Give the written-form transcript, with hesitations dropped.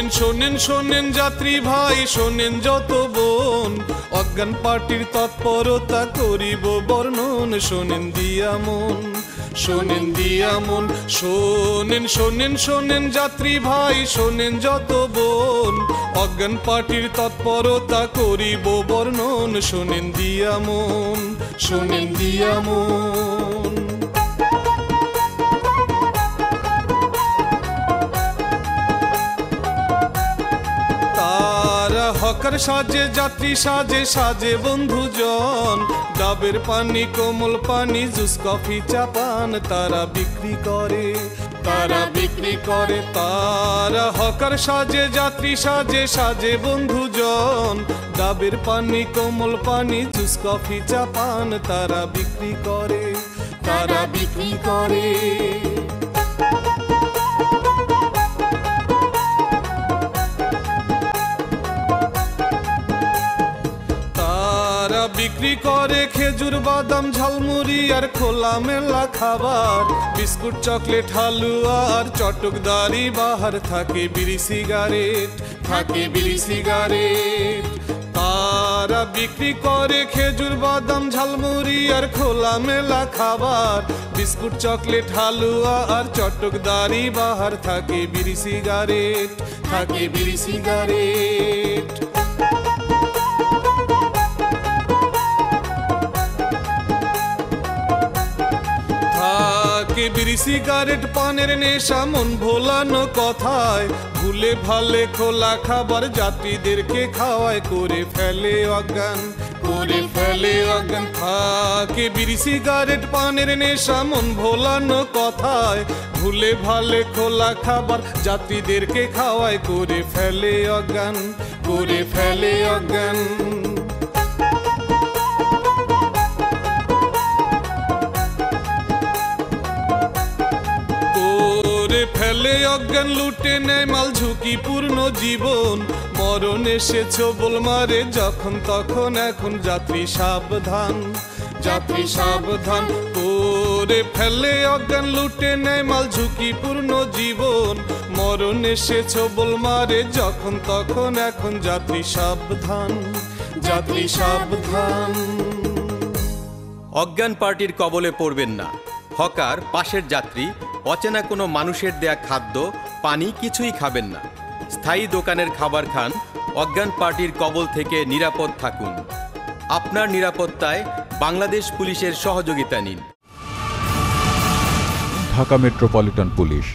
শোনেন শোনেন শোনেন যাত্রী ভাই, শোনেন যত বোন, অজ্ঞান পার্টির তৎপরতা করিব বর্ণন। শোনেন দিয়া মন, শোনেন দিয়া মন, শোনেন শোনেন শোনেন যাত্রী ভাই, শোনেন যত বোন, অজ্ঞান পার্টির তৎপরতা করিব বর্ণন। শোনেন দিয়া মন, শোনেন দিয়া মন। হকার সাজে যাত্রী সাজে, সাজে বন্ধুজন, ডাবের পানি কোমল পানি জুস কফি চা পান তারা বিক্রি করে, তারা বিক্রি করে। তারা হকার সাজে যাত্রী সাজে, সাজে বন্ধুজন, ডাবের পানি কোমল পানি জুস কফি চা পান তারা বিক্রি করে, তারা বিক্রি করে। বিক্রি করে খেজুর বাদাম ঝালমুড়ি আর খোলা মেলা খাবার, বিস্কুট চকলেট হালুয়া আর চটকদারি, বাহার থাকে বিড়ি সিগারেট, থাকে বিড়ি সিগারেট। তারা বিক্রি করে খেজুর বাদাম ঝালমুড়ি আর খোলা মেলা খাবার, বিস্কুট চকলেট হালুয়া আর চটকদারি, বাহার থাকে বিড়ি সিগারেট, থাকে বিড়ি সিগারেট। বিড়ি সিগারেট পানের নেশা মন ভোলানো কথায়, ভুলে ভালে খোলা খাবার যাত্রীদেরকে খাওয়ায়, করে ফেলে অজ্ঞান, করে ফেলে অজ্ঞান। থাকে বিড়ি সিগারেট পানের নেশা মন ভোলানো কথায়, ভুলে ভালে খোলা খাবার যাত্রীদেরকে খাওয়ায়, করে ফেলে অজ্ঞান, করে ফেলে অজ্ঞান। ফেলে অজ্ঞান লুটে নেয় মাল ঝুঁকিপূর্ণ জীবন, মরণ এসেছ বল মারে যখন তখন, এখন যাত্রী সাবধান, যাত্রী সাবধান। করে ফেলে অজ্ঞান লুটে নেয় মাল ঝুঁকিপূর্ণ জীবন, মরণ এসেছ বল মারে যখন তখন, এখন যাত্রী সাবধান, যাত্রী সাবধান। অজ্ঞান পার্টির কবলে পড়বেন না। হকার, পাশের যাত্রী, অচেনা কোনো মানুষের দেয়া খাদ্য পানি কিছুই খাবেন না। স্থায়ী দোকানের খাবার খান। অজ্ঞান পার্টির কবল থেকে নিরাপদ থাকুন। আপনার নিরাপত্তায় বাংলাদেশ পুলিশের সহযোগিতা নিন। Dhaka metropolitan police.